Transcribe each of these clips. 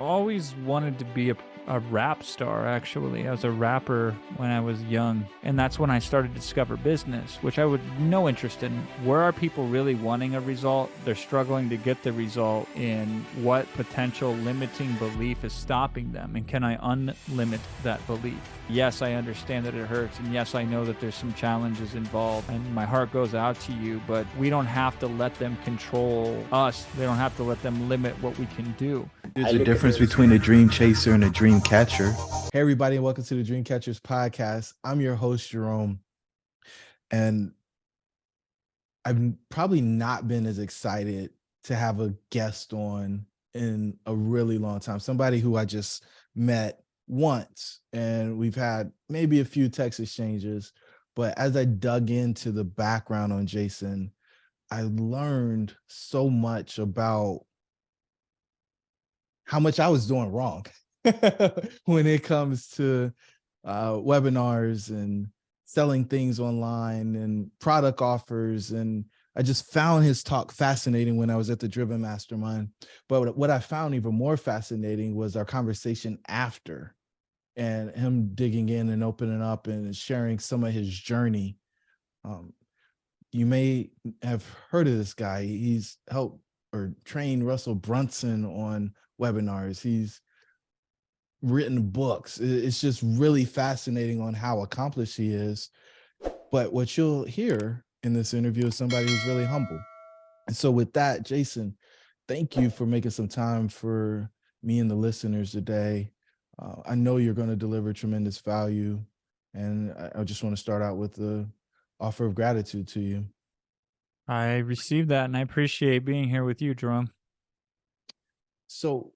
always wanted to be a rap star, actually. I was a rapper when I was young, and that's when I started to discover business, which I would no interest in. Where are people really wanting a result? They're struggling to get the result. In what potential limiting belief is stopping them? And can I unlimit that belief? Yes, I understand that it hurts, and yes, I know that there's some challenges involved, and my heart goes out to you, but we don't have to let them control us. They don't have to let them limit what we can do. There's a difference between a dream chaser and a dream catcher. Hey, everybody, and welcome to the Dream Catchers podcast. I'm your host, Jerome, and I've probably not been as excited to have a guest on in a really long time. Somebody who I just met once, and we've had maybe a few text exchanges, but as I dug into the background on Jason, I learned so much about how much I was doing wrong when it comes to webinars and selling things online and product offers. And I just found his talk fascinating when I was at the Driven Mastermind. But what I found even more fascinating was our conversation after, and him digging in and opening up and sharing some of his journey. You may have heard of this guy. He's helped or trained Russell Brunson on webinars. He's written books. It's just really fascinating on how accomplished he is. But what you'll hear in this interview is somebody who's really humble. And so with that, Jason, thank you for making some time for me and the listeners today. I know you're going to deliver tremendous value, and I just want to start out with the offer of gratitude to you. I received that, and I appreciate being here with you, Jerome. So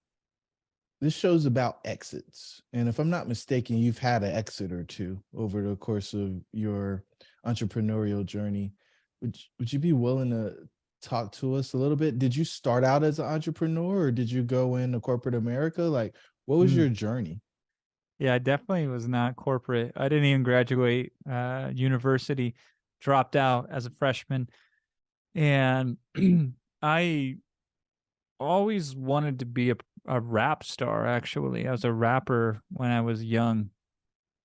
this show's about exits. And if I'm not mistaken, you've had an exit or two over the course of your entrepreneurial journey. Would you be willing to talk to us a little bit? Did you start out as an entrepreneur, or did you go into corporate America? Like, what was your journey? Yeah, I definitely was not corporate. I didn't even graduate university, dropped out as a freshman. And I always wanted to be a rap star, actually. I was a rapper when I was young.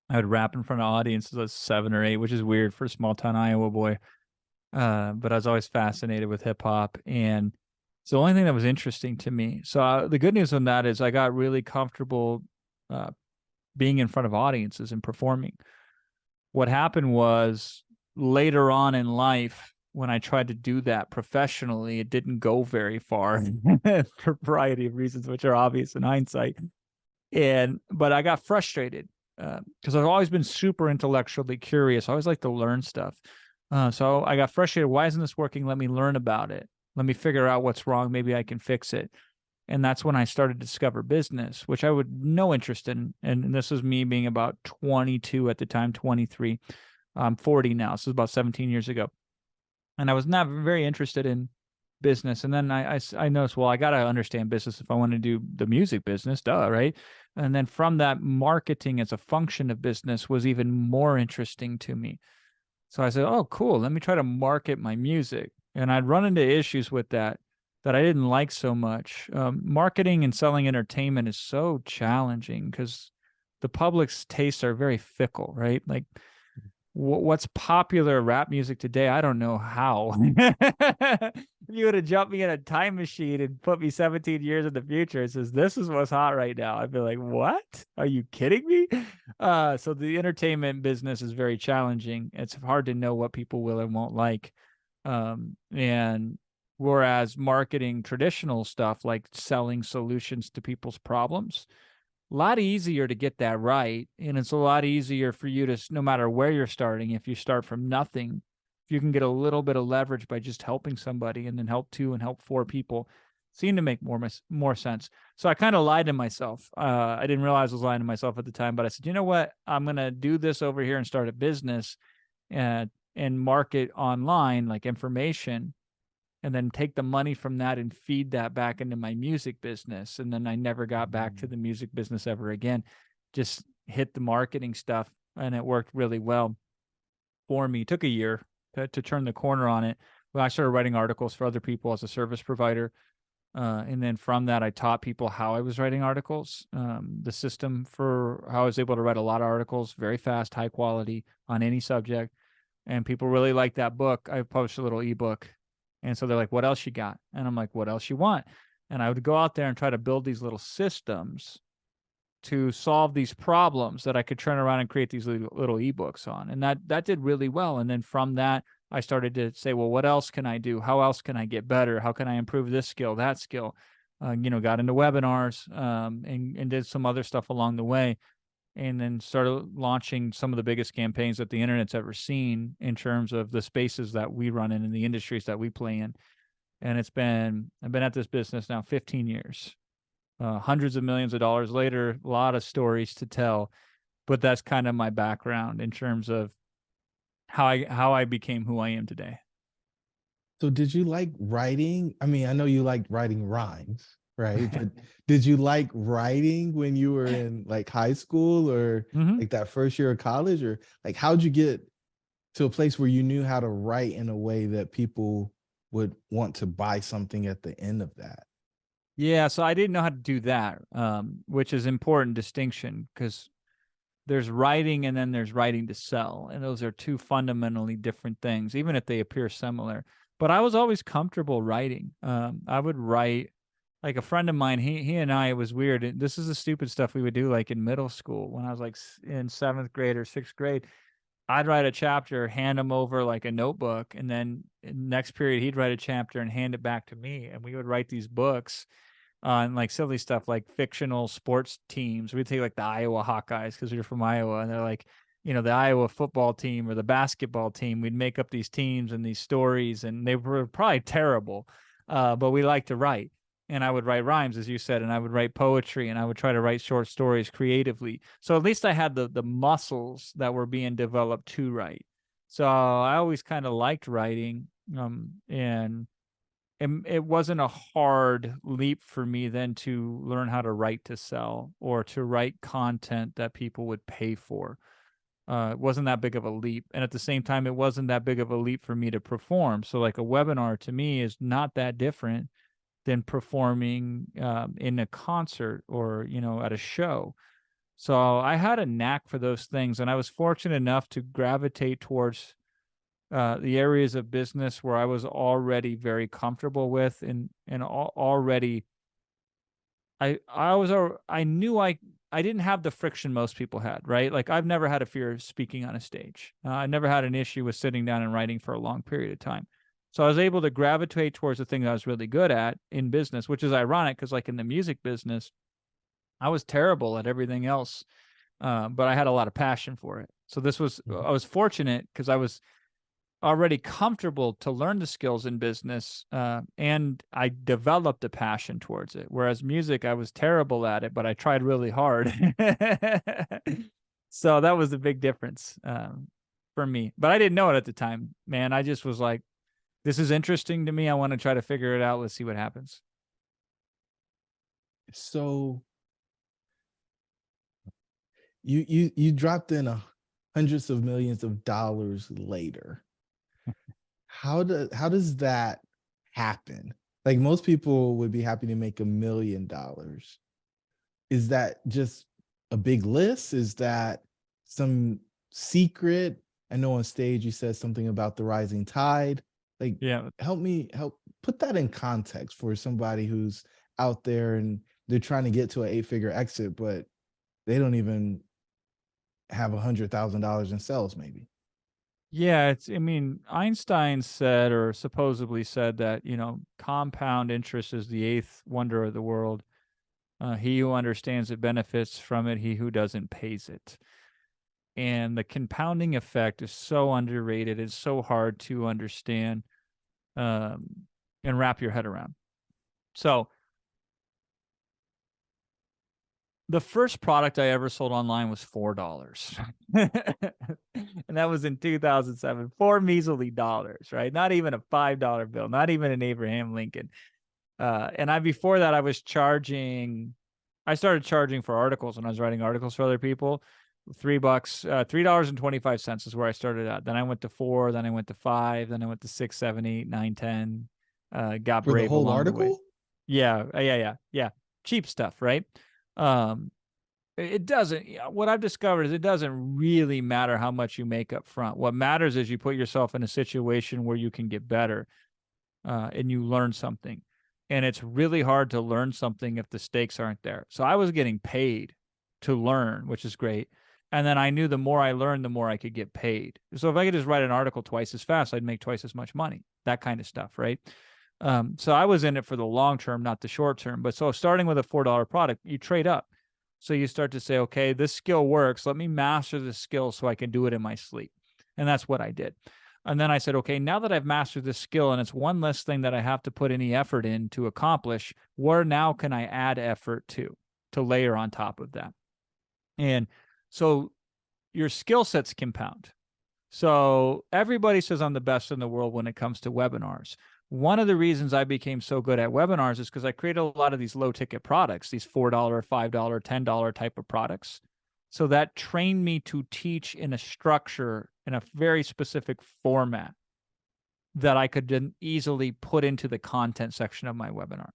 I would rap in front of audiences at 7 or 8, which is weird for a small town Iowa boy. But I was always fascinated with hip hop, and it's the only thing that was interesting to me. So the good news on that is I got really comfortable being in front of audiences and performing. What happened was later on in life, when I tried to do that professionally, it didn't go very far for a variety of reasons, which are obvious in hindsight. But I got frustrated because I've always been super intellectually curious. I always like to learn stuff. So I got frustrated. Why isn't this working? Let me learn about it. Let me figure out what's wrong. Maybe I can fix it. And that's when I started to discover business, which I would no interest in. And this was me being about 22 at the time, 23. I'm 40 now. So this was about 17 years ago. And I was not very interested in business. And then I noticed, well, I got to understand business if I want to do the music business, right? And then from that, marketing as a function of business was even more interesting to me. So I said, oh, cool. Let me try to market my music. And I'd run into issues with that I didn't like so much. Marketing and selling entertainment is so challenging because the public's tastes are very fickle, right? Like what's popular rap music today, I don't know how. If you would have jumped me in a time machine and put me 17 years in the future, it says, this is what's hot right now, I'd be like, what? Are you kidding me? So the entertainment business is very challenging. It's hard to know what people will and won't like. And whereas marketing traditional stuff like selling solutions to people's problems, a lot easier to get that right. And it's a lot easier for you to, no matter where you're starting, if you start from nothing, if you can get a little bit of leverage by just helping somebody and then help 2 and help 4 people, seemed to make more sense. So I kind of lied to myself. I didn't realize I was lying to myself at the time, but I said, you know what? I'm going to do this over here and start a business and market online, like information, and then take the money from that and feed that back into my music business. And then I never got back to the music business ever again. Just hit the marketing stuff, and it worked really well for me. It took a year to turn the corner on it. Well, I started writing articles for other people as a service provider. And then from that, I taught people how I was writing articles, the system for how I was able to write a lot of articles, very fast, high quality on any subject. And people really liked that book. I published a little ebook. And so they're like, what else you got? And I'm like, what else you want? And I would go out there and try to build these little systems to solve these problems that I could turn around and create these little ebooks on. And that did really well. And then from that, I started to say, well, what else can I do? How else can I get better? How can I improve this skill, that skill? Got into webinars, and did some other stuff along the way. And then started launching some of the biggest campaigns that the internet's ever seen in terms of the spaces that we run in and the industries that we play in. And I've been at this business now 15 years. Hundreds of millions of dollars later, a lot of stories to tell, but that's kind of my background in terms of how I became who I am today. So did you like writing? I mean, I know you liked writing rhymes, right? But did you like writing when you were in like high school or like that first year of college? Or like, how'd you get to a place where you knew how to write in a way that people would want to buy something at the end of that? Yeah, so I didn't know how to do that, which is important distinction, because there's writing and then there's writing to sell. And those are two fundamentally different things, even if they appear similar. But I was always comfortable writing. I would write, like a friend of mine, he and I, it was weird. This is the stupid stuff we would do like in middle school when I was like in 7th grade or 6th grade. I'd write a chapter, hand him over like a notebook, and then next period he'd write a chapter and hand it back to me. And we would write these books on like silly stuff like fictional sports teams. We'd take like the Iowa Hawkeyes because we were from Iowa, and they're like, the Iowa football team or the basketball team. We'd make up these teams and these stories, and they were probably terrible, but we liked to write. And I would write rhymes, as you said, and I would write poetry, and I would try to write short stories creatively. So at least I had the muscles that were being developed to write. So I always kind of liked writing, and it wasn't a hard leap for me then to learn how to write to sell or to write content that people would pay for. It wasn't that big of a leap. And at the same time, it wasn't that big of a leap for me to perform. So like a webinar to me is not that different than performing in a concert or, at a show. So I had a knack for those things. And I was fortunate enough to gravitate towards the areas of business where I was already very comfortable with, and already I knew I didn't have the friction most people had, right? Like I've never had a fear of speaking on a stage. I never had an issue with sitting down and writing for a long period of time. So I was able to gravitate towards the thing that I was really good at in business, which is ironic because like in the music business, I was terrible at everything else, but I had a lot of passion for it. So I was fortunate because I was already comfortable to learn the skills in business, and I developed a passion towards it. Whereas music, I was terrible at it, but I tried really hard. So that was the big difference for me. But I didn't know it at the time, man. I just was like, this is interesting to me. I want to try to figure it out. Let's see what happens. So you dropped in hundreds of millions of dollars later. How does that happen? Like most people would be happy to make $1 million. Is that just a big list? Is that some secret? I know on stage you said something about the rising tide. Like, Yeah. help put that in context for somebody who's out there and they're trying to get to an 8-figure exit, but they don't even have $100,000 in sales, maybe. Yeah, Einstein said, or supposedly said, that, compound interest is the 8th wonder of the world. He who understands it benefits from it. He who doesn't pays it. And the compounding effect is so underrated. It's so hard to understand and wrap your head around. So the first product I ever sold online was $4. And that was in 2007, $4 measly dollars, right? Not even a $5 bill, not even an Abraham Lincoln. And before that, I started charging for articles when I was writing articles for other people. $3, $3.25 is where I started at. Then I went to 4, then I went to 5, then I went to 6, 7, 8, 9, 10. Got For the brave whole along the way. article? Yeah. Cheap stuff, right? It doesn't, what I've discovered is it doesn't really matter how much you make up front. What matters is you put yourself in a situation where you can get better, and you learn something. And it's really hard to learn something if the stakes aren't there. So I was getting paid to learn, which is great. And then I knew the more I learned, the more I could get paid. So if I could just write an article twice as fast, I'd make twice as much money, that kind of stuff, right? So I was in it for the long term, not the short term. But so starting with a $4 product, you trade up. So you start to say, okay, this skill works. Let me master this skill so I can do it in my sleep. And that's what I did. And then I said, okay, now that I've mastered this skill and it's one less thing that I have to put any effort in to accomplish, where now can I add effort to layer on top of that? And so your skill sets compound. So everybody says I'm the best in the world when it comes to webinars. One of the reasons I became so good at webinars is because I created a lot of these low ticket products, these $4, $5, $10 type of products. So that trained me to teach in a structure, in a very specific format that I could then easily put into the content section of my webinar,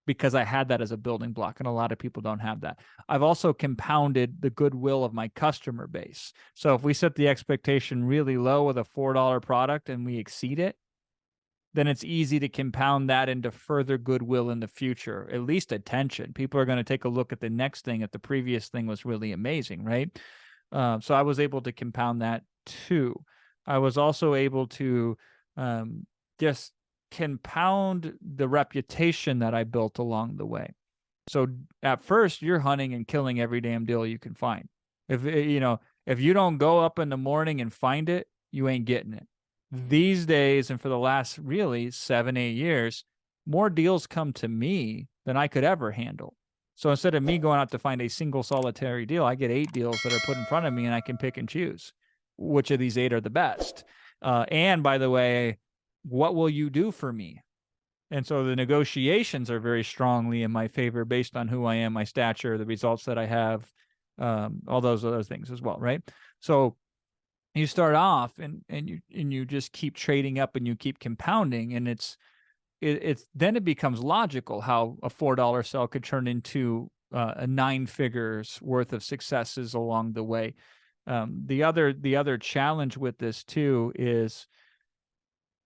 because I had that as a building block, and a lot of people don't have that. I've also compounded the goodwill of my customer base. So if we set the expectation really low with a $4 product and we exceed it, then it's easy to compound that into further goodwill in the future, at least attention. People are going to take a look at the next thing if the previous thing was really amazing, right? So I was able to compound that too. I was also able to just compound the reputation that I built along the way. So at first, you're hunting and killing every damn deal you can find. If you don't go up in the morning and find it, you ain't getting it. These days, and for the last really 7-8 years, more deals come to me than I could ever handle. So instead of me going out to find a single solitary deal, I get 8 deals that are put in front of me, and I can pick and choose which of these 8 are the best. And by the way, what will you do for me? And so the negotiations are very strongly in my favor based on who I am, my stature, the results that I have, all those other things as well, right? So you start off and you just keep trading up and you keep compounding, and it's then it becomes logical how a $4 sell could turn into a 9 figures worth of successes along the way. The other challenge with this too is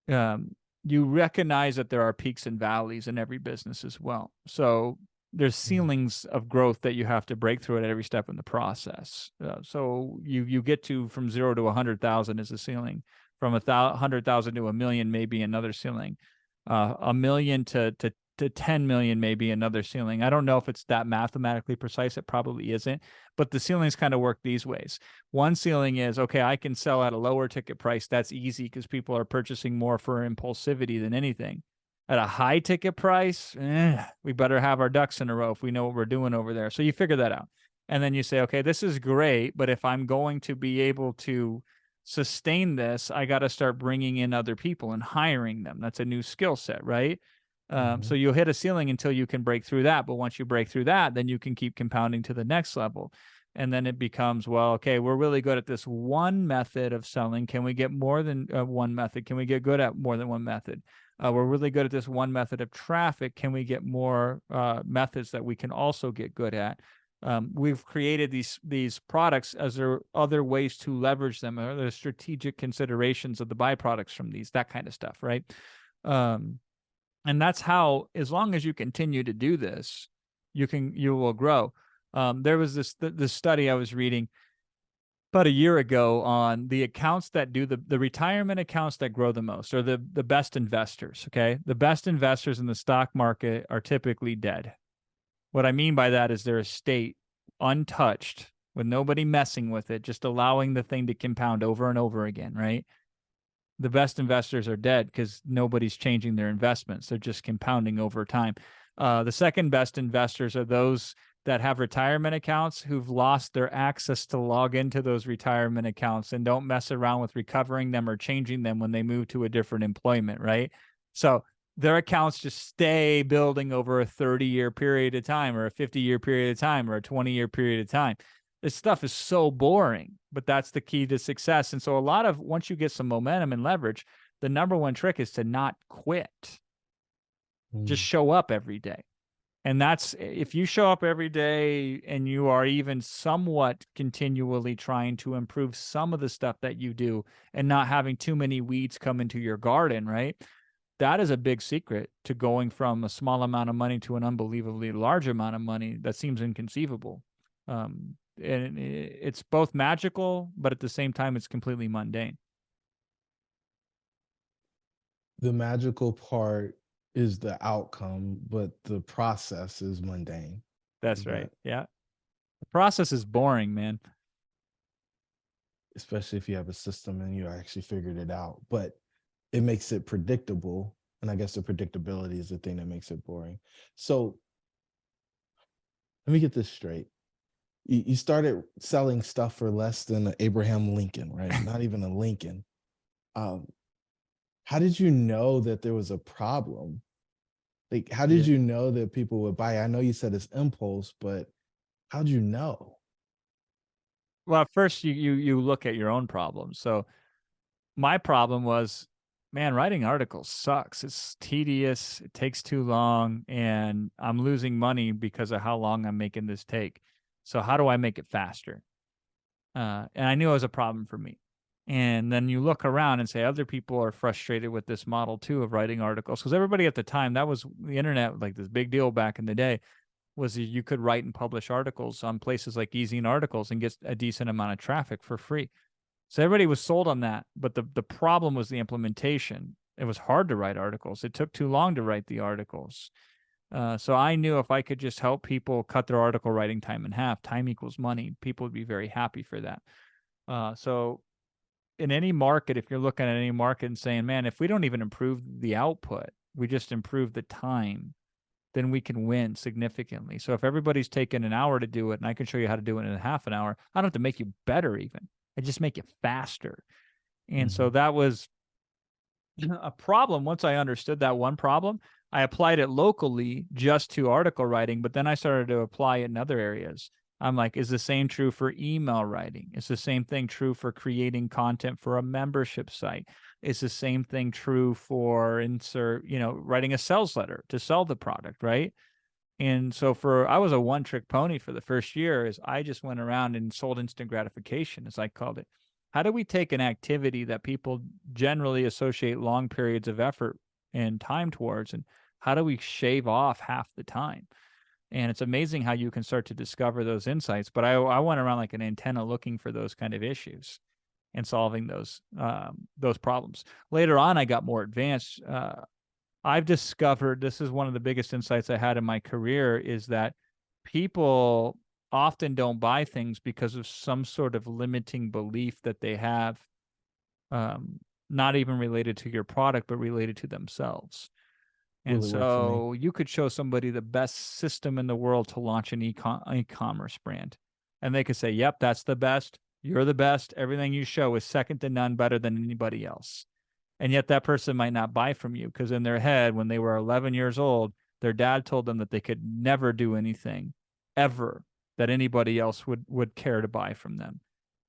you recognize that there are peaks and valleys in every business as well. So there's ceilings of growth that you have to break through at every step in the process. So you get to from 0 to 100,000 is a ceiling. From 100,000 to 1 million may be another ceiling. 1 million to 10 million may be another ceiling. I don't know if it's that mathematically precise. It probably isn't. But the ceilings kind of work these ways. One ceiling is, okay, I can sell at a lower ticket price. That's easy because people are purchasing more for impulsivity than anything. At a high ticket price, we better have our ducks in a row if we know what we're doing over there. So you figure that out. And then you say, okay, this is great, but if I'm going to be able to sustain this, I got to start bringing in other people and hiring them. That's a new skill set, right? So you'll hit a ceiling until you can break through that. But once you break through that, then you can keep compounding to the next level. And then it becomes, well, okay, we're really good at this one method of selling. Can we get more than one method? Can we get good at more than one method? We're really good at this one method of traffic. Can we get more methods that we can also get good at? We've created these products as there are other ways to leverage them, or the strategic considerations of the byproducts from these, that kind of stuff, right? And that's how, as long as you continue to do this, you will grow. There was this study I was reading about a year ago on the accounts that do the retirement accounts that grow the most, or the best investors. Okay. The best investors in the stock market are typically dead. What I mean by that is their estate untouched, with nobody messing with it, just allowing the thing to compound over and over again. Right. The best investors are dead because nobody's changing their investments. They're just compounding over time. The second best investors are those that have retirement accounts who've lost their access to log into those retirement accounts and don't mess around with recovering them or changing them when they move to a different employment, right? So their accounts just stay building over a 30-year period of time, or a 50-year period of time, or a 20-year period of time. This stuff is so boring, but that's the key to success. And so once you get some momentum and leverage, the number one trick is to not quit. Just show up every day. And that's, if you show up every day and you are even somewhat continually trying to improve some of the stuff that you do and not having too many weeds come into your garden, right? That is a big secret to going from a small amount of money to an unbelievably large amount of money. That seems inconceivable. And it's both magical, but at the same time, it's completely mundane. The magical part is the outcome, but the process is mundane. That's right. Yeah. The process is boring, man. Especially if you have a system and you actually figured it out, but it makes it predictable. And I guess the predictability is the thing that makes it boring. So let me get this straight. You started selling stuff for less than an Abraham Lincoln, right? Not even a Lincoln. How did you know that there was a problem? Like, how did you know that people would buy? I know you said it's impulse, but how'd you know? Well, first you look at your own problems. So my problem was, man, writing articles sucks. It's tedious. It takes too long, and I'm losing money because of how long I'm making this take. So how do I make it faster? And I knew it was a problem for me. And then you look around and say other people are frustrated with this model too of writing articles, because everybody at the time, that was the internet, like this big deal back in the day, was you could write and publish articles on places like Easy Articles and get a decent amount of traffic for free. So everybody was sold on that. But the problem was the implementation. It was hard to write articles. It took too long to write the articles. So I knew if I could just help people cut their article writing time in half, time equals money, people would be very happy for that. So in any market, if you're looking at any market and saying, man, if we don't even improve the output, we just improve the time, then we can win significantly. So if everybody's taking an hour to do it and I can show you how to do it in half an hour, I don't have to make you better even. I just make it faster. And so that was a problem. Once I understood that one problem, I applied it locally just to article writing, but then I started to apply it in other areas. I'm like, is the same true for email writing? Is the same thing true for creating content for a membership site? Is the same thing true for writing a sales letter to sell the product, right? And so I was a one-trick pony for the first year. Is I just went around and sold instant gratification, as I called it. How do we take an activity that people generally associate long periods of effort and time towards, and how do we shave off half the time? And it's amazing how you can start to discover those insights. But I went around like an antenna looking for those kind of issues and solving those problems. Later on, I got more advanced. I've discovered, this is one of the biggest insights I had in my career, is that people often don't buy things because of some sort of limiting belief that they have, not even related to your product, but related to themselves. And Really worked for me. so you could show somebody the best system in the world to launch an e-commerce brand. And they could say, yep, that's the best. You're the best. Everything you show is second to none, better than anybody else. And yet that person might not buy from you because in their head, when they were 11 years old, their dad told them that they could never do anything ever that anybody else would care to buy from them.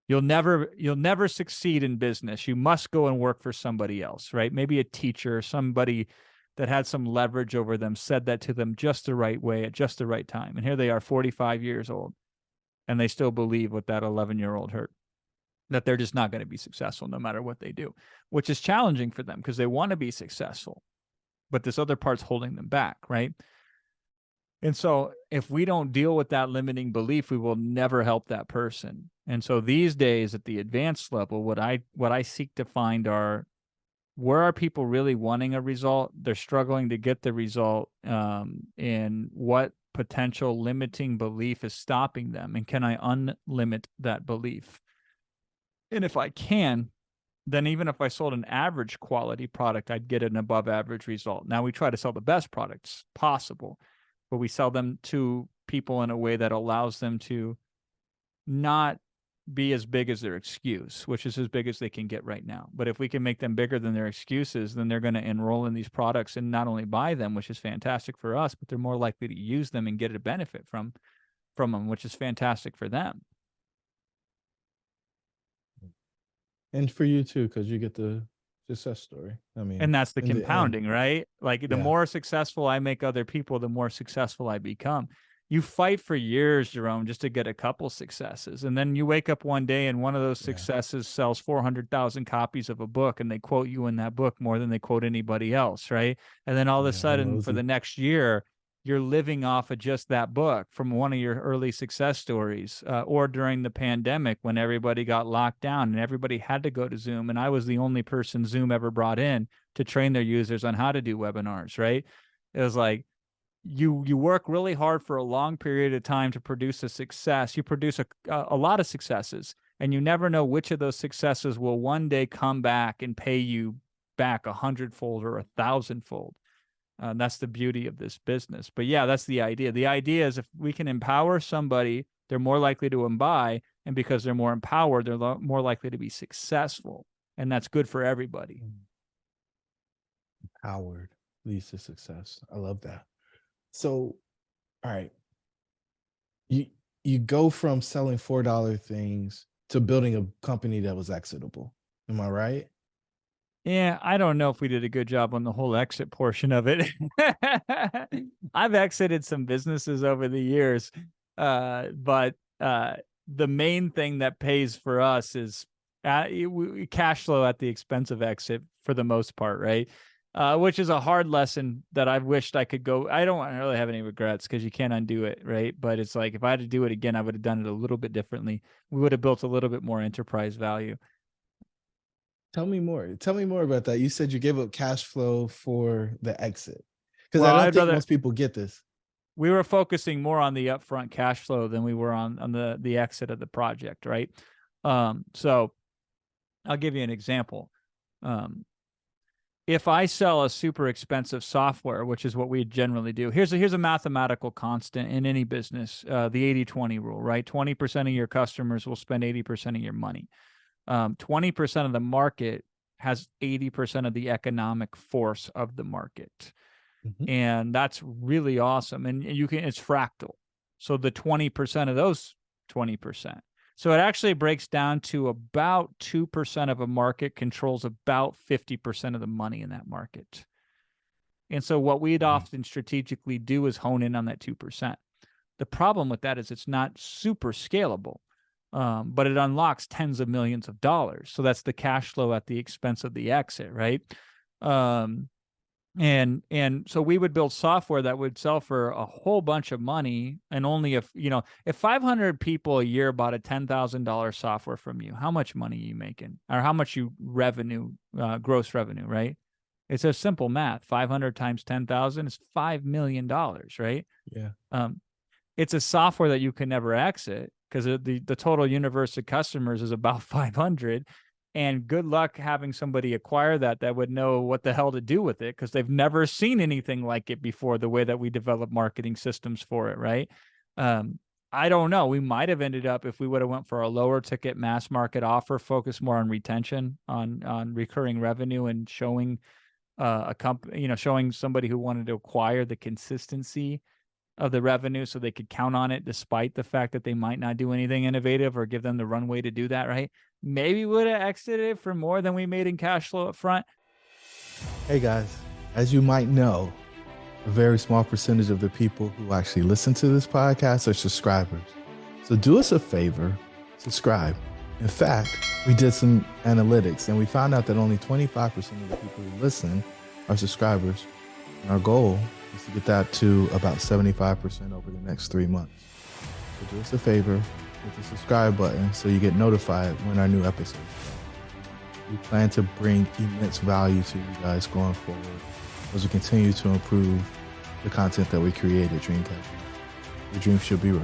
You'll never succeed in business. You must go and work for somebody else, right? Maybe a teacher, somebody that had some leverage over them said that to them just the right way at just the right time. And here they are, 45 years old, and they still believe what that 11-year-old heard, that they're just not going to be successful no matter what they do, which is challenging for them because they want to be successful, but this other part's holding them back, right? And so if we don't deal with that limiting belief, we will never help that person. And so these days at the advanced level, what I seek to find are, where are people really wanting a result? They're struggling to get the result, and what potential limiting belief is stopping them? And can I unlimit that belief? And if I can, then even if I sold an average quality product, I'd get an above average result. Now we try to sell the best products possible, but we sell them to people in a way that allows them to not be as big as their excuse, which is as big as they can get right now. But if we can make them bigger than their excuses, then they're going to enroll in these products and not only buy them, which is fantastic for us, but they're more likely to use them and get a benefit from them, which is fantastic for them. And for you too, because you get to Success story. I mean, And that's the in the end, compounding, right? Like the yeah, more successful I make other people, the more successful I become. You fight for years, Jerome, just to get a couple successes. And then you wake up one day and one of those yeah, successes sells 400,000 copies of a book, and they quote you in that book more than they quote anybody else, right? And then all of a yeah. I sudden, know. for the next year, you're living off of just that book from one of your early success stories, or during the pandemic when everybody got locked down and everybody had to go to Zoom. And I was the only person Zoom ever brought in to train their users on how to do webinars, right? It was like, you work really hard for a long period of time to produce a success. You produce a lot of successes, and you never know which of those successes will one day come back and pay you back 100-fold or 1,000-fold. That's the beauty of this business. But yeah, that's the idea. The idea is if we can empower somebody, they're more likely to buy, and because they're more empowered, they're more likely to be successful, and that's good for everybody. Empowered leads to success. I love that. So, all right, you go from selling $4 things to building a company that was exitable. Am I right? Yeah, I don't know if we did a good job on the whole exit portion of it. I've exited some businesses over the years, but the main thing that pays for us is cash flow at the expense of exit for the most part, right? Which is a hard lesson that I've wished I could go. I don't really have any regrets because you can't undo it, right? But it's like if I had to do it again, I would have done it a little bit differently. We would have built a little bit more enterprise value. Tell me more. Tell me more about that. You said you gave up cash flow for the exit. Because I Well, don't I'd think rather most people get this. we were focusing more on the upfront cash flow than we were on the exit of the project, right? So I'll give you an example. If I sell a super expensive software, which is what we generally do, here's a mathematical constant in any business, the 80-20 rule, right? 20% of your customers will spend 80% of your money. 20% of the market has 80% of the economic force of the market. Mhm. And that's really awesome. And it's fractal. So the 20% of those 20%. So it actually breaks down to about 2% of a market controls about 50% of the money in that market. And so what we'd Wow. often strategically do is hone in on that 2%. The problem with that is it's not super scalable, but it unlocks tens of millions of dollars. So that's the cash flow at the expense of the exit, right? And so we would build software that would sell for a whole bunch of money, and only if 500 people a year bought a $10,000 software from you, how much money are you making, or how much gross revenue, right? It's a simple math. 500 times 10,000 is $5 million, right? Yeah. It's a software that you can never exit because the total universe of customers is about 500. And good luck having somebody acquire that would know what the hell to do with it, because they've never seen anything like it before, the way that we develop marketing systems for it, right? I don't know. We might have ended up, if we would have went for a lower ticket mass market offer, focused more on retention, on recurring revenue, and showing a company, showing somebody who wanted to acquire the consistency of the revenue so they could count on it, despite the fact that they might not do anything innovative, or give them the runway to do that, right? Maybe would have exited for more than we made in cash flow up front. Hey guys, as you might know, a very small percentage of the people who actually listen to this podcast are subscribers. So do us a favor, subscribe. In fact, we did some analytics and we found out that only 25% of the people who listen are subscribers. And our goal is to get that to about 75% over the next 3 months. So do us a favor, hit the subscribe button so you get notified when our new episodes come. We plan to bring immense value to you guys going forward as we continue to improve the content that we create at Dreamcatcher. Your dreams should be real.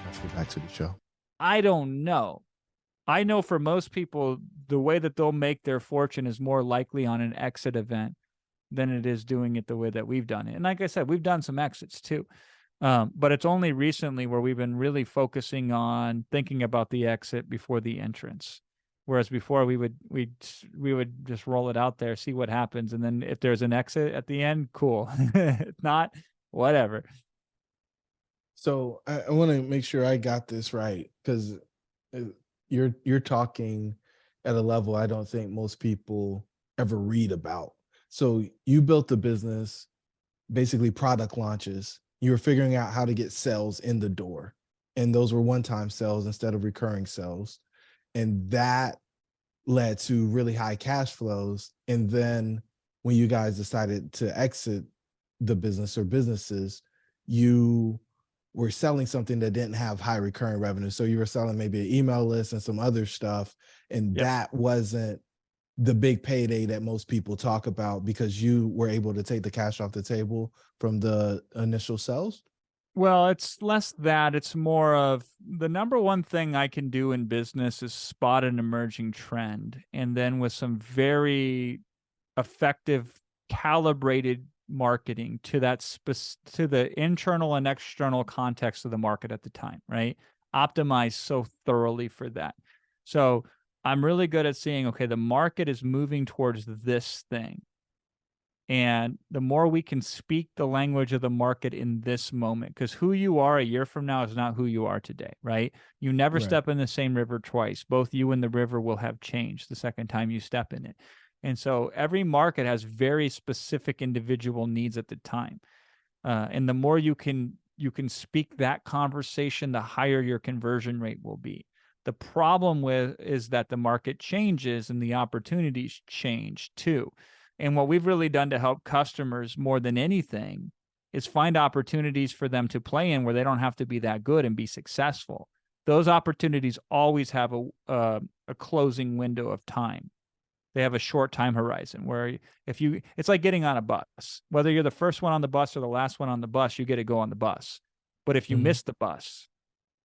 Let's get back to the show. I don't know. I know for most people, the way that they'll make their fortune is more likely on an exit event than it is doing it the way that we've done it. And like I said, we've done some exits too. But it's only recently where we've been really focusing on thinking about the exit before the entrance. Whereas before we would just roll it out there, see what happens. And then if there's an exit at the end, cool. If not, whatever. So I want to make sure I got this right, because you're talking at a level I don't think most people ever read about. So you built the business, basically product launches. You were figuring out how to get sales in the door. And those were one-time sales instead of recurring sales. And that led to really high cash flows. And then when you guys decided to exit the business or businesses, you were selling something that didn't have high recurring revenue. So you were selling maybe an email list and some other stuff. And Yep. that wasn't the big payday that most people talk about because you were able to take the cash off the table from the initial sales. Well, it's less that. It's more of the number one thing I can do in business is spot an emerging trend. And then with some very effective, calibrated marketing to to the internal and external context of the market at the time, right? Optimize so thoroughly for that. So I'm really good at seeing, okay, the market is moving towards this thing. And the more we can speak the language of the market in this moment, because who you are a year from now is not who you are today, right? You never Right. step in the same river twice. Both you and the river will have changed the second time you step in it. And so every market has very specific individual needs at the time. And the more you can speak that conversation, the higher your conversion rate will be. The problem is that the market changes and the opportunities change too. And what we've really done to help customers more than anything is find opportunities for them to play in where they don't have to be that good and be successful. Those opportunities always have a closing window of time. They have a short time horizon where it's like getting on a bus. Whether you're the first one on the bus or the last one on the bus, you get to go on the bus. But if you miss the bus,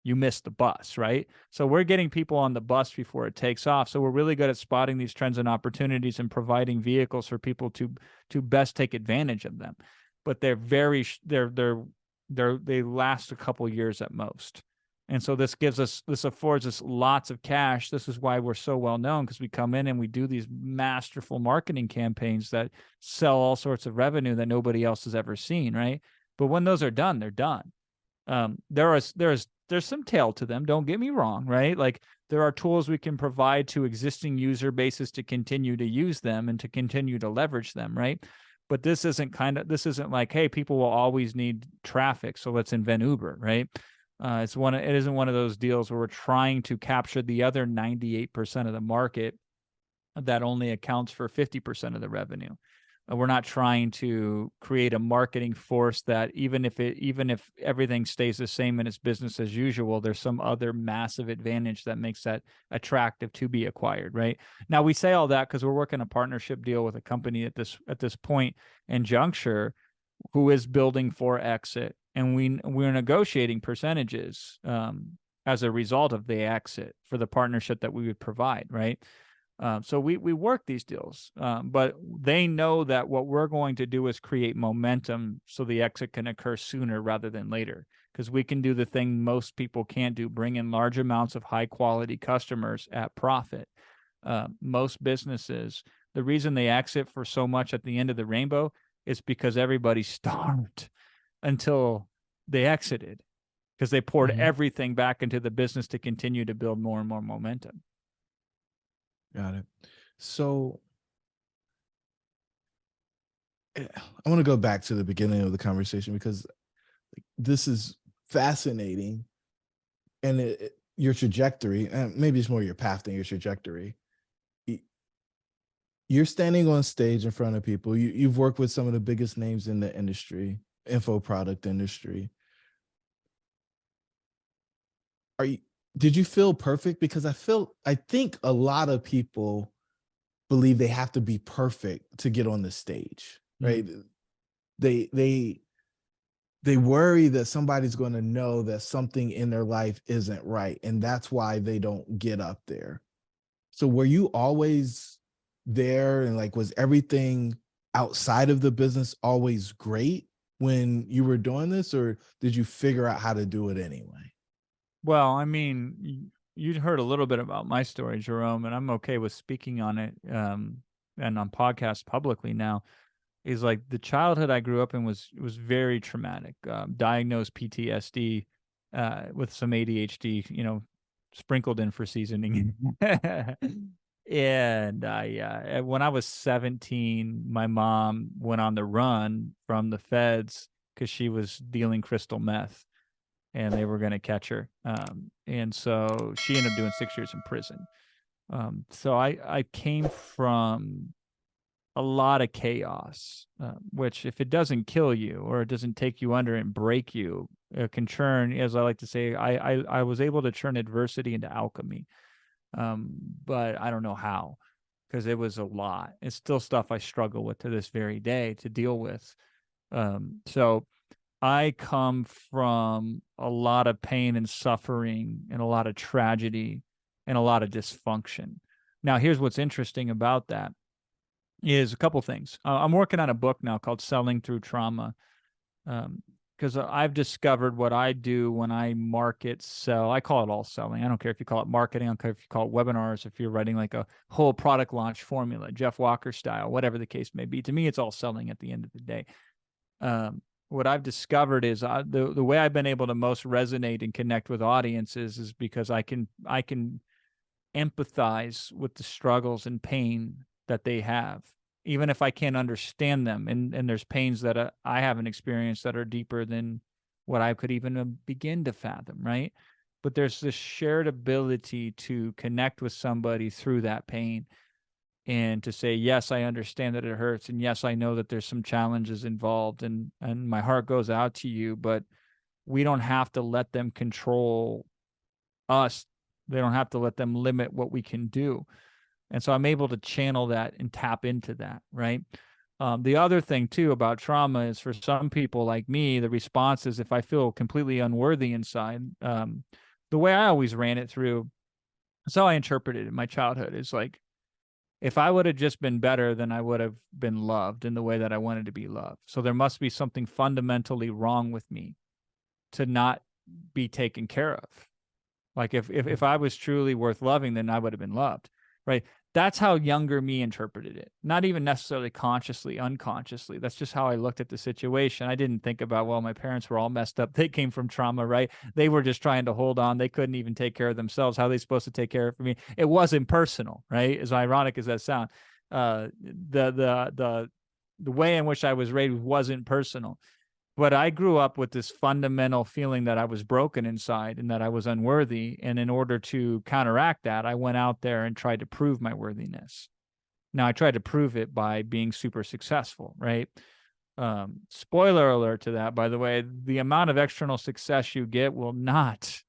you miss the bus, right? So we're getting people on the bus before it takes off. So we're really good at spotting these trends and opportunities and providing vehicles for people to best take advantage of them. But they're they last a couple years at most. And so this affords us lots of cash. This is why we're so well known, because we come in and we do these masterful marketing campaigns that sell all sorts of revenue that nobody else has ever seen, right? But when those are done, they're done. There's some tail to them. Don't get me wrong, right? Like there are tools we can provide to existing user bases to continue to use them and to continue to leverage them, right? But this isn't like, hey, people will always need traffic, so let's invent Uber, right? It isn't one of those deals where we're trying to capture the other 98% of the market that only accounts for 50% of the revenue. We're not trying to create a marketing force that even if everything stays the same and it's business as usual, there's some other massive advantage that makes that attractive to be acquired, right? Now we say all that because we're working a partnership deal with a company at this point and juncture who is building for exit, and we're negotiating percentages as a result of the exit for the partnership that we would provide, right? So we work these deals, but they know that what we're going to do is create momentum so the exit can occur sooner rather than later, because we can do the thing most people can't do, bring in large amounts of high quality customers at profit. Most businesses, the reason they exit for so much at the end of the rainbow is because everybody starved until they exited, because they poured everything back into the business to continue to build more and more momentum. Got it. So I want to go back to the beginning of the conversation because this is fascinating, and your trajectory, and maybe it's more your path than your trajectory. You're standing on stage in front of people. You've worked with some of the biggest names in the industry, info product industry. Did you feel perfect? Because I think a lot of people believe they have to be perfect to get on the stage, right? They worry that somebody's going to know that something in their life isn't right, and that's why they don't get up there. So were you always there, and like, was everything outside of the business always great when you were doing this, or did you figure out how to do it anyway? Well, I mean, you'd heard a little bit about my story, Jerome, and I'm okay with speaking on it and on podcasts publicly now. Is like the childhood I grew up in was very traumatic. Diagnosed PTSD with some ADHD, sprinkled in for seasoning. And when I was 17, my mom went on the run from the feds because she was dealing crystal meth and they were going to catch her. And so she ended up doing 6 years in prison. So I came from a lot of chaos, which if it doesn't kill you or it doesn't take you under and break you, it can turn, as I like to say, I was able to turn adversity into alchemy. But I don't know how, because it was a lot. It's still stuff I struggle with to this very day to deal with. So I come from a lot of pain and suffering and a lot of tragedy and a lot of dysfunction. Now, here's what's interesting about that is a couple things. I'm working on a book now called Selling Through Trauma. Because I've discovered what I do when I market, sell. I call it all selling. I don't care if you call it marketing. I don't care if you call it webinars, if you're writing like a whole product launch formula, Jeff Walker style, whatever the case may be. To me, it's all selling at the end of the day. What I've discovered is the way I've been able to most resonate and connect with audiences is because I can empathize with the struggles and pain that they have, even if I can't understand them. And there's pains that I haven't experienced that are deeper than what I could even begin to fathom, right? But there's this shared ability to connect with somebody through that pain and to say, yes, I understand that it hurts. And yes, I know that there's some challenges involved and my heart goes out to you, but we don't have to let them control us. They don't have to let them limit what we can do. And so I'm able to channel that and tap into that, right? The other thing too about trauma is for some people like me, the response is if I feel completely unworthy inside, the way I always ran it through, that's how I interpreted it in my childhood, is like, if I would have just been better, then I would have been loved in the way that I wanted to be loved. So there must be something fundamentally wrong with me to not be taken care of. Like if I was truly worth loving, then I would have been loved, right? That's how younger me interpreted it. Not even necessarily consciously, unconsciously. That's just how I looked at the situation. I didn't think about, well, my parents were all messed up. They came from trauma, right? They were just trying to hold on. They couldn't even take care of themselves. How are they supposed to take care of me? It wasn't personal, right? As ironic as that sounds. The way in which I was raised wasn't personal. But I grew up with this fundamental feeling that I was broken inside and that I was unworthy. And in order to counteract that, I went out there and tried to prove my worthiness. Now, I tried to prove it by being super successful, right? Spoiler alert to that, by the way, the amount of external success you get will not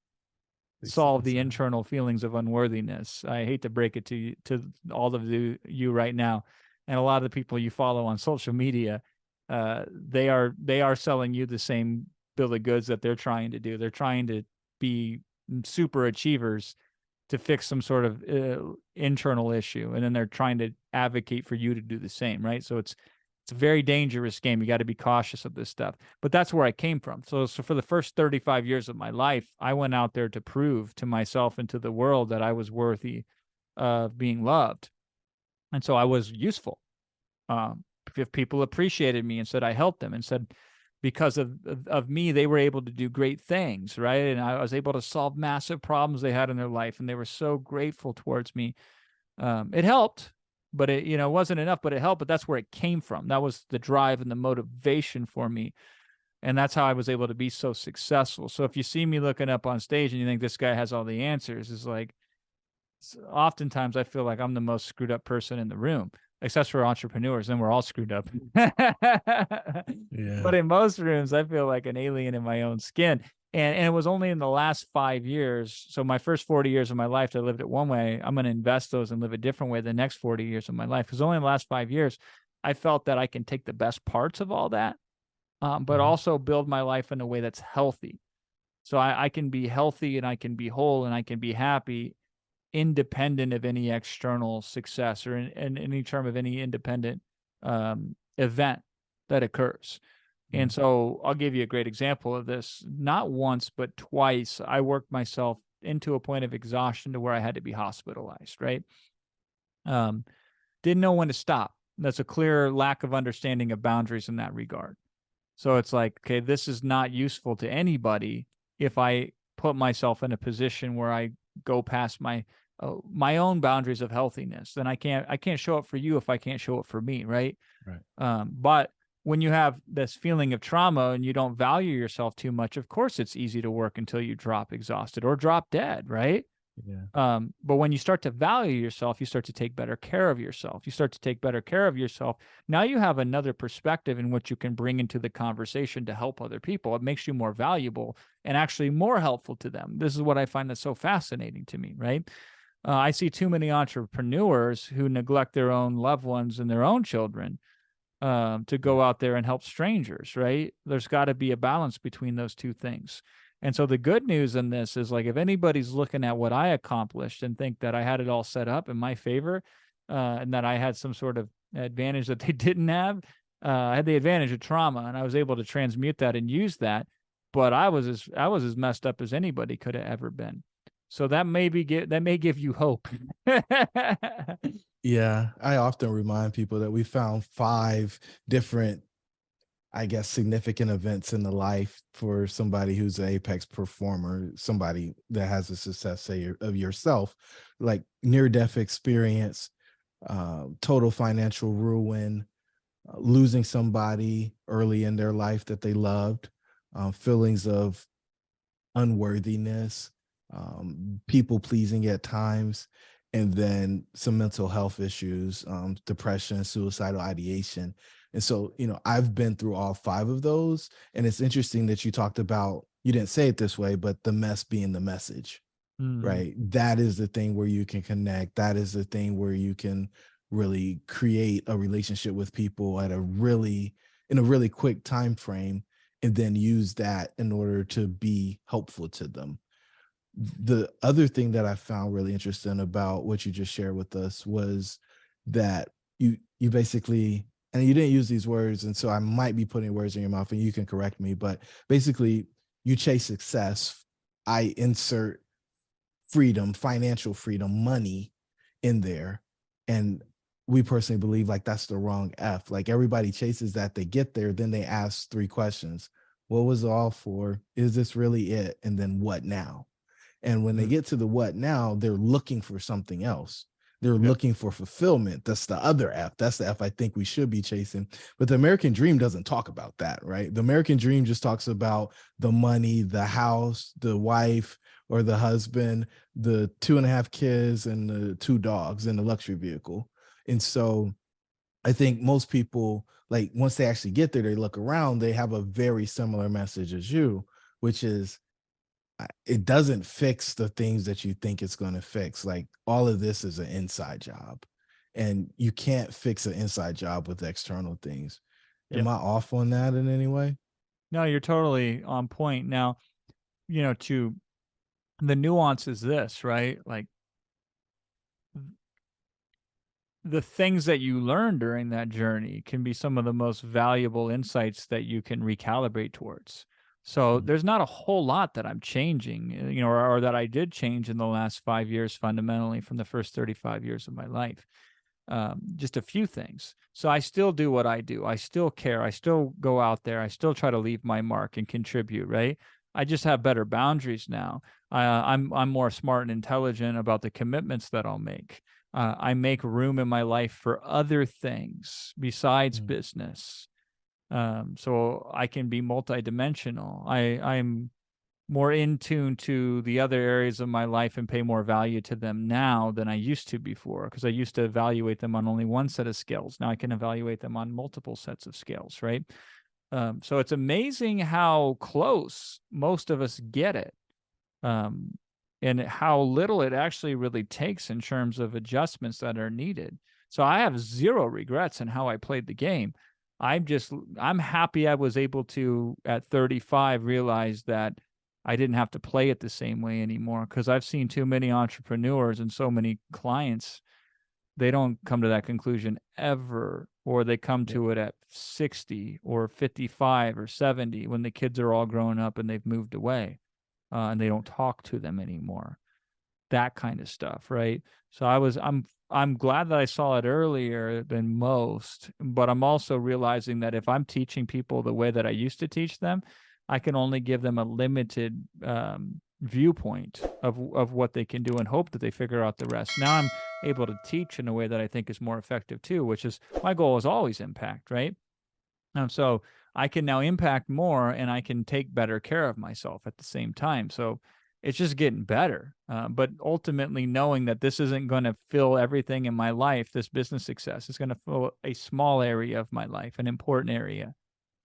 solve the internal feelings of unworthiness. I hate to break it to all of you right now. And a lot of the people you follow on social media, they are selling you the same bill of goods that they're trying to do. They're trying to be super achievers to fix some sort of internal issue, and then they're trying to advocate for you to do the same, right? So it's a very dangerous game. You got to be cautious of this stuff. But that's where I came from. So for the first 35 years of my life, I went out there to prove to myself and to the world that I was worthy of being loved, and so I was useful. If people appreciated me and said I helped them and said because of me, they were able to do great things, right? And I was able to solve massive problems they had in their life, and they were so grateful towards me. It helped, but it wasn't enough, but it helped. But that's where it came from. That was the drive and the motivation for me. And that's how I was able to be so successful. So if you see me looking up on stage and you think this guy has all the answers, it's like, oftentimes I feel like I'm the most screwed up person in the room, except for entrepreneurs, then we're all screwed up. Yeah. But in most rooms, I feel like an alien in my own skin. And it was only in the last 5 years. So my first 40 years of my life, I lived it one way. I'm going to invest those and live a different way the next 40 years of my life. Because only in the last 5 years, I felt that I can take the best parts of all that, but also build my life in a way that's healthy. So I can be healthy and I can be whole and I can be happy independent of any external success or in any term of any independent event that occurs. And so I'll give you a great example of this. Not once, but twice, I worked myself into a point of exhaustion to where I had to be hospitalized, right? Didn't know when to stop. That's a clear lack of understanding of boundaries in that regard. So it's like, okay, this is not useful to anybody if I put myself in a position where I go past my my own boundaries of healthiness, then I can't show up for you if I can't show up for me, right? Right. But when you have this feeling of trauma and you don't value yourself too much, of course it's easy to work until you drop exhausted or drop dead, right? Yeah. But when you start to value yourself, you start to take better care of yourself. You start to take better care of yourself. Now you have another perspective in what you can bring into the conversation to help other people. It makes you more valuable and actually more helpful to them. This is what I find that's so fascinating to me, right? I see too many entrepreneurs who neglect their own loved ones and their own children to go out there and help strangers, right? There's got to be a balance between those two things. And so the good news in this is, like, if anybody's looking at what I accomplished and think that I had it all set up in my favor, and that I had some sort of advantage that they didn't have, I had the advantage of trauma, and I was able to transmute that and use that. But I was as messed up as anybody could have ever been. So that may give you hope. Yeah, I often remind people that we found 5 different, I guess, significant events in the life for somebody who's an apex performer, somebody that has a success, say, of yourself, like near-death experience, total financial ruin, losing somebody early in their life that they loved, feelings of unworthiness, people pleasing at times, and then some mental health issues, depression, suicidal ideation. And so, I've been through all 5 of those. And it's interesting that you talked about, you didn't say it this way, but the mess being the message, right? That is the thing where you can connect. That is the thing where you can really create a relationship with people in a really quick time frame, and then use that in order to be helpful to them. The other thing that I found really interesting about what you just shared with us was that you basically, and you didn't use these words, and so I might be putting words in your mouth and you can correct me, but basically you chase success. I insert freedom, financial freedom, money in there. And we personally believe like that's the wrong F. Like everybody chases that, they get there, then they ask 3 questions. What was it all for? Is this really it? And then what now? And when they get to the what now, they're looking for something else. They're looking for fulfillment. That's the other F. That's the F I think we should be chasing. But the American dream doesn't talk about that, right? The American dream just talks about the money, the house, the wife or the husband, the 2.5 kids and the 2 dogs and the luxury vehicle. And so I think most people, like once they actually get there, they look around, they have a very similar message as you, which is, it doesn't fix the things that you think it's going to fix. Like all of this is an inside job, and you can't fix an inside job with external things. Am I off on that in any way? No, you're totally on point. Now, to the nuance is this, right? Like the things that you learn during that journey can be some of the most valuable insights that you can recalibrate towards. So there's not a whole lot that I'm changing, or that I did change in the last 5 years fundamentally from the first 35 years of my life. Just a few things. So I still do what I do. I still care. I still go out there. I still try to leave my mark and contribute, right? I just have better boundaries now. I'm more smart and intelligent about the commitments that I'll make. I make room in my life for other things besides business. So I can be multidimensional. I'm more in tune to the other areas of my life and pay more value to them now than I used to before, because I used to evaluate them on only one set of scales. Now I can evaluate them on multiple sets of scales, right? So it's amazing how close most of us get it, and how little it actually really takes in terms of adjustments that are needed. So I have zero regrets in how I played the game. I'm happy I was able to, at 35, realize that I didn't have to play it the same way anymore, because I've seen too many entrepreneurs and so many clients, they don't come to that conclusion ever, or they come to it at 60 or 55 or 70 when the kids are all grown up and they've moved away, and they don't talk to them anymore. That kind of stuff, right? So I'm glad that I saw it earlier than most, but I'm also realizing that if I'm teaching people the way that I used to teach them, I can only give them a limited viewpoint of what they can do and hope that they figure out the rest. Now I'm able to teach in a way that I think is more effective too, which is my goal is always impact, right? So I can now impact more and I can take better care of myself at the same time. So it's just getting better. But ultimately knowing that this isn't going to fill everything in my life, this business success is going to fill a small area of my life, an important area,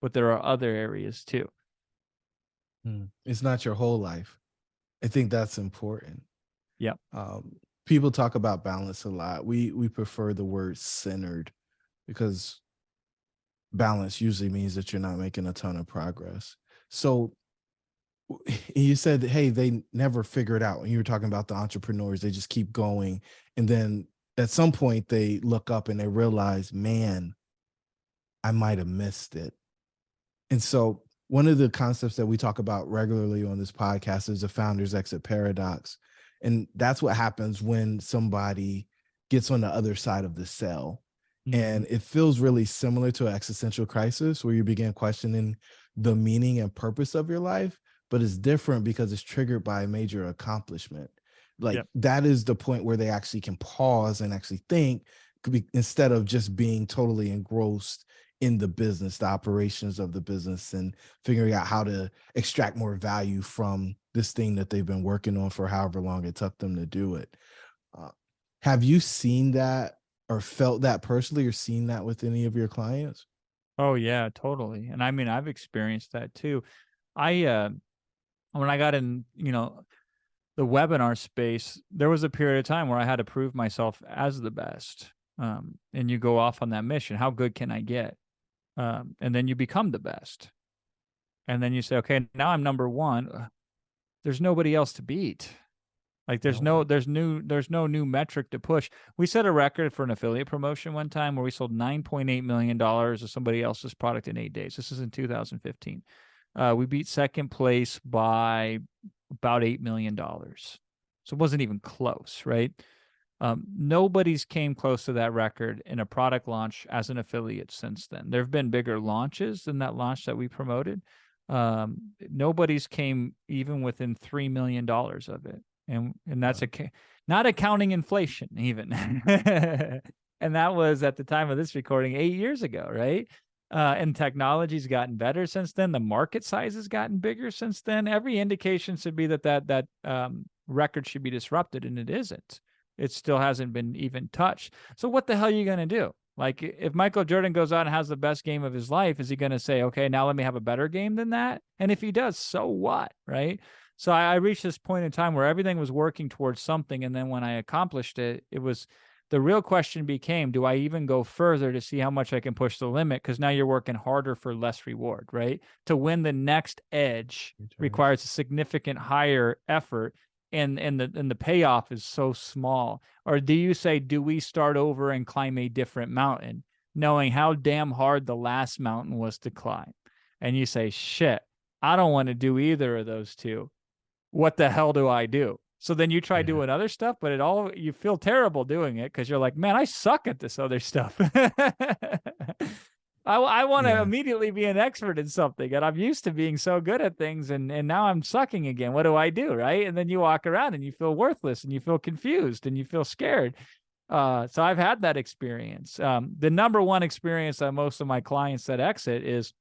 but there are other areas too. It's not your whole life. I think that's important. Yeah. People talk about balance a lot. We prefer the word centered because balance usually means that you're not making a ton of progress. So you said, hey, they never figure it out. When you were talking about the entrepreneurs, they just keep going. And then at some point they look up and they realize, man, I might have missed it. And so one of the concepts that we talk about regularly on this podcast is the founder's exit paradox. And that's what happens when somebody gets on the other side of the cell. And it feels really similar to an existential crisis where you begin questioning the meaning and purpose of your life, but it's different because it's triggered by a major accomplishment. Like that is the point where they actually can pause and actually think instead of just being totally engrossed in the business, the operations of the business, and figuring out how to extract more value from this thing that they've been working on for however long it took them to do it. Have you seen that or felt that personally or seen that with any of your clients? Oh yeah, totally. And I mean, I've experienced that too. When I got in, the webinar space, there was a period of time where I had to prove myself as the best. And you go off on that mission. How good can I get? And then you become the best. And then you say, okay, now I'm number one. There's nobody else to beat. Like there's no new metric to push. We set a record for an affiliate promotion one time where we sold $9.8 million of somebody else's product in 8 days. This is in 2015. We beat second place by about $8 million. So it wasn't even close, right? Nobody's came close to that record in a product launch as an affiliate since then. There have been bigger launches than that launch that we promoted. Nobody's came even within $3 million of it. And that's not accounting inflation even. And that was at the time of this recording 8 years ago, right? And technology's gotten better since then. The market size has gotten bigger since then. Every indication should be that record should be disrupted, and it isn't. It still hasn't been even touched. So what the hell are you going to do? Like if Michael Jordan goes out and has the best game of his life, is he going to say, okay, now let me have a better game than that? And if he does, so what, right? So I reached this point in time where everything was working towards something. And then when I accomplished it, the real question became, do I even go further to see how much I can push the limit? Because now you're working harder for less reward, right? To win the next edge requires a significant higher effort. And the payoff is so small. Or do you say, do we start over and climb a different mountain, knowing how damn hard the last mountain was to climb? And you say, shit, I don't want to do either of those two. What the hell do I do? So then you try doing other stuff, but you feel terrible doing it because you're like, man, I suck at this other stuff. I want to immediately be an expert in something, and I'm used to being so good at things, and now I'm sucking again. What do I do, right? And then you walk around and you feel worthless, and you feel confused, and you feel scared. So I've had that experience. The number one experience that most of my clients that exit is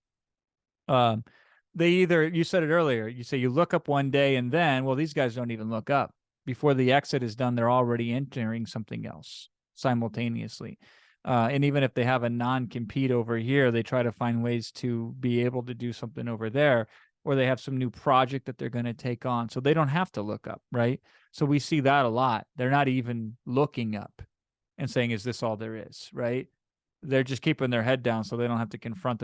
you said it earlier, you say you look up one day and then, well, these guys don't even look up. Before the exit is done, they're already entering something else simultaneously. And even if they have a non-compete over here, they try to find ways to be able to do something over there, or they have some new project that they're going to take on. So they don't have to look up, right? So we see that a lot. They're not even looking up and saying, is this all there is, right? They're just keeping their head down so they don't have to confront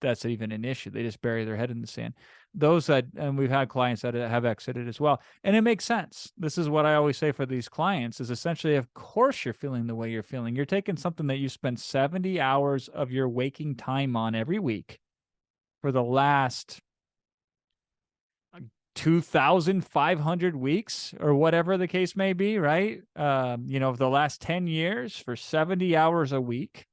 that's even an issue. They just bury their head in the sand. And we've had clients that have exited as well. And it makes sense. This is what I always say for these clients is essentially, of course, you're feeling the way you're feeling. You're taking something that you spend 70 hours of your waking time on every week for the last 2,500 weeks or whatever the case may be, right? The last 10 years for 70 hours a week.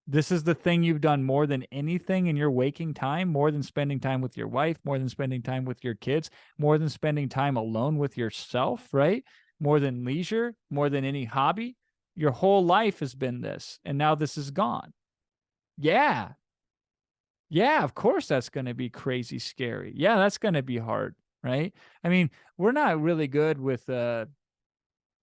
This is the thing you've done more than anything in your waking time, more than spending time with your wife, more than spending time with your kids, more than spending time alone with yourself, right? More than leisure, more than any hobby. Your whole life has been this, and now this is gone. Yeah. Yeah, of course that's going to be crazy scary. Yeah, that's going to be hard, right? I mean, we're not really good with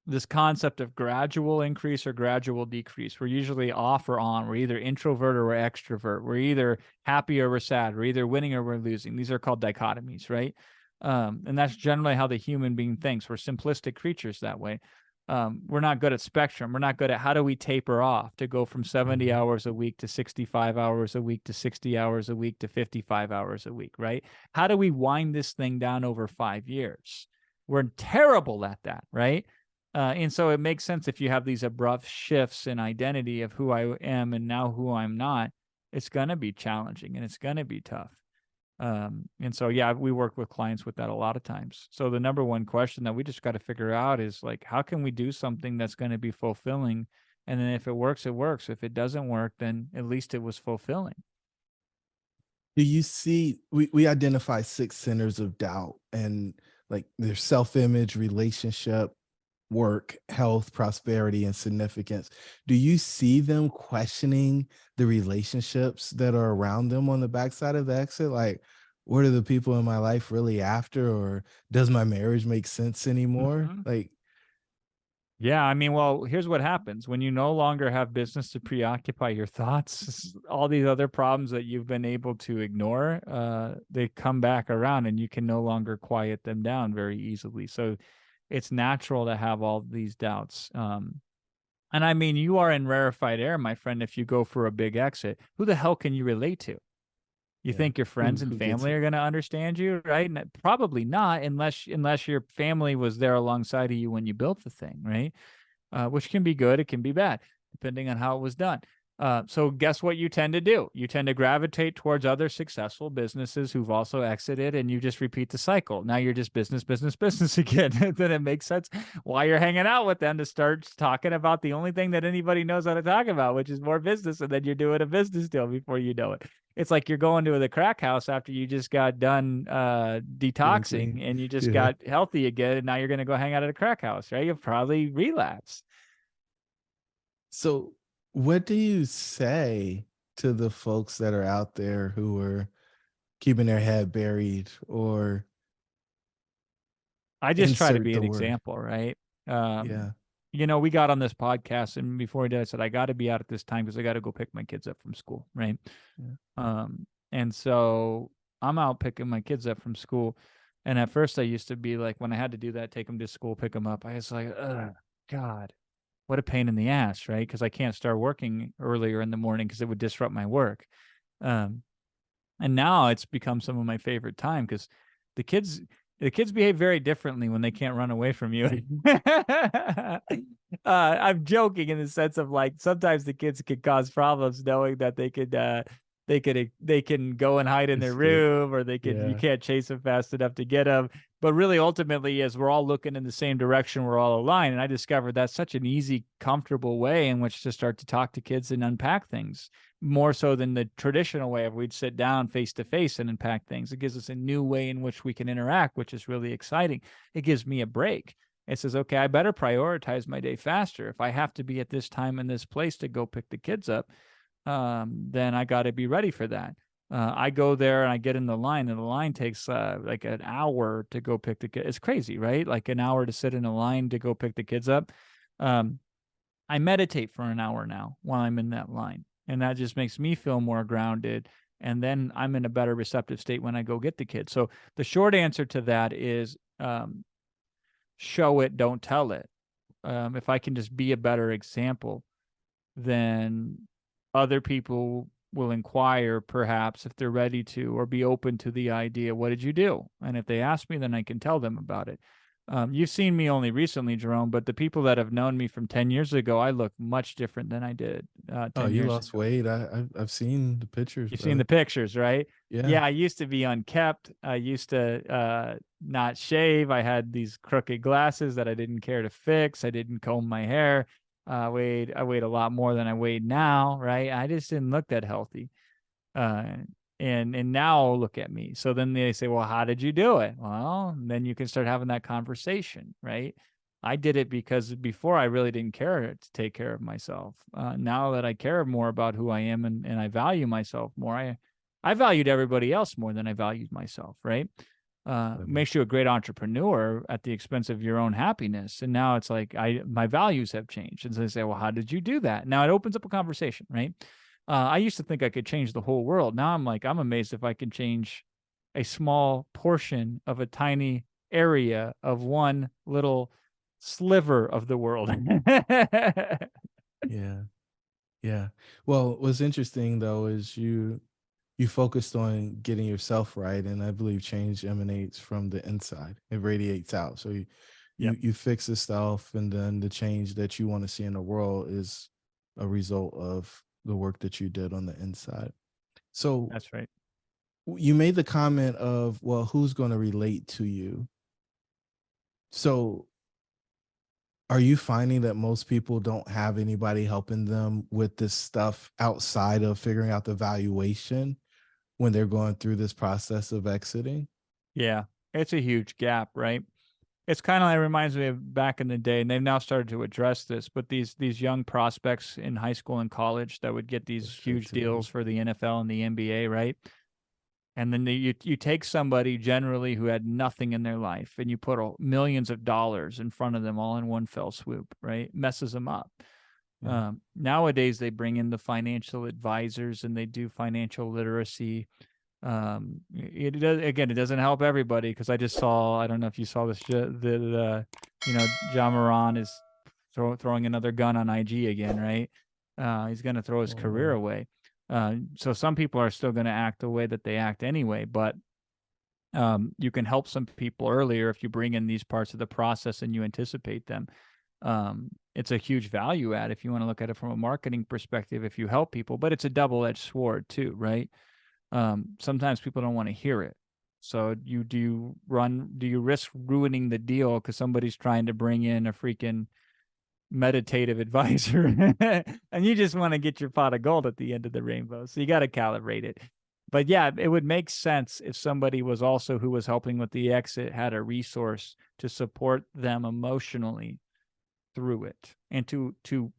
this concept of gradual increase or gradual decrease. We're usually off or on. We're either introvert or we're extrovert. We're either happy or we're sad. We're either winning or we're losing. These are called dichotomies, right? And that's generally how the human being thinks. We're simplistic creatures that way. We're not good at spectrum. We're not good at how do we taper off to go from 70 hours a week to 65 hours a week to 60 hours a week to 55 hours a week, right? How do we wind this thing down over 5 years? We're terrible at that, right? And so it makes sense if you have these abrupt shifts in identity of who I am and now who I'm not, it's going to be challenging and it's going to be tough. And so, yeah, we work with clients with that a lot of times. So the number one question that we just got to figure out is like, how can we do something that's going to be fulfilling? And then if it works, it works. If it doesn't work, then at least it was fulfilling. Do you see, we identify 6 centers of doubt, and like there's self-image, relationship, work, health, prosperity, and significance. Do you see them questioning the relationships that are around them on the backside of the exit? Like, what are the people in my life really after? Or does my marriage make sense anymore? Mhm. Like, Yeah, I mean, well, here's what happens when you no longer have business to preoccupy your thoughts. All these other problems that you've been able to ignore, they come back around, and you can no longer quiet them down very easily. So it's natural to have all these doubts. And I mean, you are in rarefied air, my friend, if you go for a big exit. Who the hell can you relate to? You yeah, think your friends and who gets family it? are going to understand you, right? Probably not, unless your family was there alongside of you when you built the thing, right? Which can be good, it can be bad, depending on how it was done. So guess what you tend to do? You tend to gravitate towards other successful businesses who've also exited, and you just repeat the cycle. Now you're just business, business, business again. Then it makes sense why you're hanging out with them, to start talking about the only thing that anybody knows how to talk about, which is more business. And then you're doing a business deal before you know it. It's like you're going to the crack house after you just got done detoxing Drinking. and you just Yeah. got healthy again, and now you're going to go hang out at a crack house, right? You'll probably relapse. So, what do you say to the folks that are out there who are keeping their head buried, or I just try to insert be the an word? example, right? Um, Yeah. we got on this podcast, and before we did, I said, I got to be out at this time because I got to go pick my kids up from school, right? Yeah. And so I'm out picking my kids up from school. And at first I used to be like, when I had to do that, take them to school, pick them up, I was like, oh, God, what a pain in the ass, right? Because I can't start working earlier in the morning because it would disrupt my work. Um, and now it's become some of my favorite time because the kids the kids behave very differently when they can't run away from you. I'm joking in the sense of like sometimes the kids can cause problems knowing that they can go and hide in their Escape. room, or you Yeah. can't chase them fast enough to get them. But really, ultimately, as we're all looking in the same direction, we're all aligned. And I discovered that's such an easy, comfortable way in which to start to talk to kids and unpack things, more so than the traditional way of we'd sit down face to face and unpack things. It gives us a new way in which we can interact, which is really exciting. It gives me a break. It says, okay, I better prioritize my day faster. If I have to be at this time in this place to go pick the kids up, then I got to be ready for that. I go there and I get in the line, and the line takes like an hour to go pick the kids. It's crazy, right? Like an hour to sit in a line to go pick the kids up. I meditate for an hour now while I'm in that line, and that just makes me feel more grounded. And then I'm in a better receptive state when I go get the kids. So the short answer to that is show it, don't tell it. If I can just be a better example, then other people will inquire, perhaps, if they're ready to, or be open to the idea, what did you do? And if they ask me, then I can tell them about it. You've seen me only recently, Jerome, but the people that have known me from 10 years ago, I look much different than I did 10 Oh, you years lost ago. weight. I've seen the pictures, You've seen the brother. pictures, right? Yeah. Yeah, I used to be unkept. I used to not shave. I had these crooked glasses that I didn't care to fix. I didn't comb my hair. I weighed a lot more than I weighed now, right? I just didn't look that healthy. And now look at me. So then they say, well, how did you do it? Well, then you can start having that conversation, right? I did it because before I really didn't care to take care of myself. Now that I care more about who I am and I value myself more, I valued everybody else more than I valued myself, right? Makes you a great entrepreneur at the expense of your own happiness. And now it's like my values have changed. And so they say, well, how did you do that? Now it opens up a conversation, right? I used to think I could change the whole world. Now I'm like, I'm amazed if I can change a small portion of a tiny area of one little sliver of the world. Yeah. Yeah. Well, what's interesting though is you focused on getting yourself right, and I believe change emanates from the inside. It radiates out. So Yep, you fix the stuff, and then the change that you want to see in the world is a result of the work that you did on the inside. So that's right. you made the comment of, well, who's going to relate to you? So are you finding that most people don't have anybody helping them with this stuff outside of figuring out the valuation when they're going through this process of exiting? Yeah, it's a huge gap, right? It's kind of like reminds me of back in the day, and they've now started to address this. But these young prospects in high school and college that would get these Straight huge to the deals for the NFL and the NBA, right? And then you take somebody generally who had nothing in their life, and you put millions of dollars in front of them all in one fell swoop, right? Messes them up. yeah. Nowadays, they bring in the financial advisors and they do financial literacy. It does, again, it doesn't help everybody, because I just saw, I don't know if you saw this, John Moran is throwing another gun on IG again, right? He's going to throw his Oh, career wow. away. So some people are still going to act the way that they act anyway, but you can help some people earlier if you bring in these parts of the process and you anticipate them. It's a huge value add if you want to look at it from a marketing perspective, if you help people, but it's a double-edged sword too, right? Sometimes people don't want to hear it. So do you risk ruining the deal because somebody's trying to bring in a freaking meditative advisor and you just want to get your pot of gold at the end of the rainbow? So you got to calibrate it. But yeah, it would make sense if somebody was also who was helping with the exit had a resource to support them emotionally through it, and to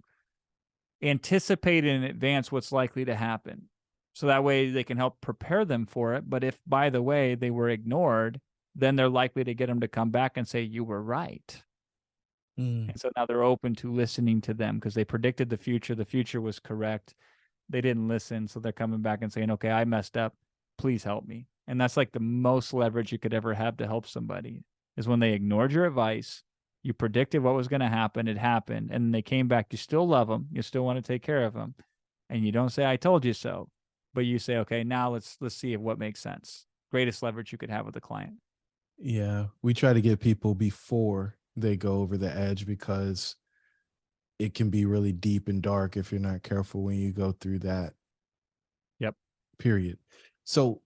anticipate in advance what's likely to happen. So that way they can help prepare them for it. But if, by the way, they were ignored, then they're likely to get them to come back and say, you were right. Mm, And so now they're open to listening to them because they predicted the future. The future was correct. They didn't listen. So they're coming back and saying, okay, I messed up. Please help me. And that's like the most leverage you could ever have to help somebody, is when they ignored your advice. You predicted what was going to happen. It happened. And they came back. You still love them. You still want to take care of them. And you don't say, I told you so. But you say, okay, now let's see if what makes sense. Greatest leverage you could have with a client. yeah. We try to get people before they go over the edge, because it can be really deep and dark if you're not careful when you go through that Yep. period. So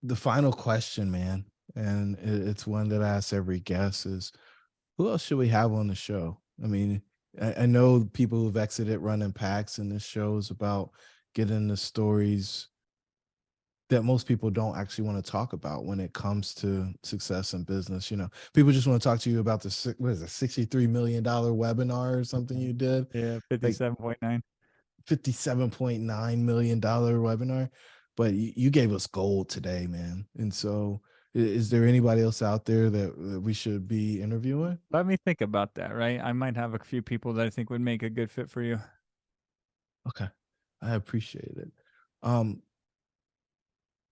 the final question, man, and it's one that I ask every guest, is who else should we have on the show? I mean, I know people who've exited running packs, and this show is about getting the stories that most people don't actually want to talk about when it comes to success in business. You know, people just want to talk to you about the, what is it, $63 million webinar or something you did, Yeah. like 57.9. $57.9 million webinar. But you gave us gold today, man. And so is there anybody else out there that we should be interviewing? Let me think about that, right? I might have a few people that I think would make a good fit for you. Okay. I appreciate it. Um,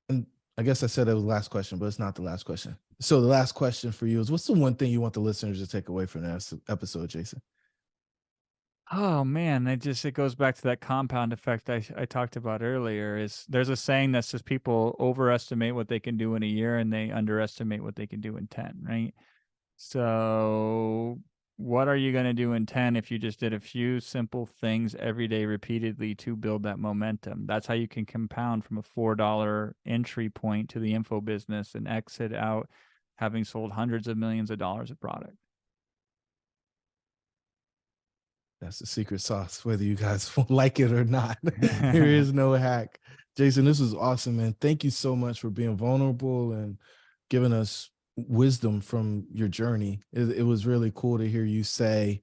and I guess I said it was the last question, but it's not the last question. So the last question for you is, what's the one thing you want the listeners to take away from that episode, Jason? Oh man, it goes back to that compound effect I talked about earlier. Is there's a saying that says people overestimate what they can do in a year and they underestimate what they can do in 10, right? So what are you going to do in 10 if you just did a few simple things every day repeatedly to build that momentum? That's how you can compound from a $4 entry point to the info business and exit out having sold hundreds of millions of dollars of product. That's the secret sauce, whether you guys like it or not. There is no hack. Jason, this was awesome, man. Thank you so much for being vulnerable and giving us wisdom from your journey. It was really cool to hear you say,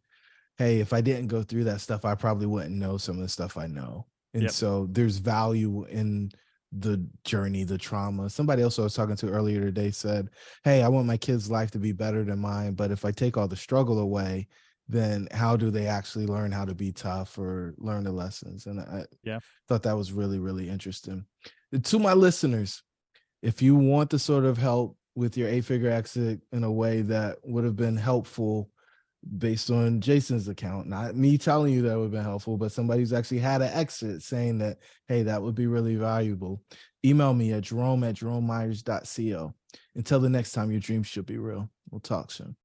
hey, if I didn't go through that stuff, I probably wouldn't know some of the stuff I know. And Yep. so there's value in the journey, the trauma. Somebody else I was talking to earlier today said, hey, I want my kids' life to be better than mine, but if I take all the struggle away, then how do they actually learn how to be tough or learn the lessons? And I thought that was really, really interesting. And to my listeners, if you want to sort of help with your 8-figure exit in a way that would have been helpful based on Jason's account, not me telling you that would have been helpful, but somebody who's actually had an exit saying that, hey, that would be really valuable, email me at jerome@jeromemyers.co. Until the next time, your dreams should be real. We'll talk soon.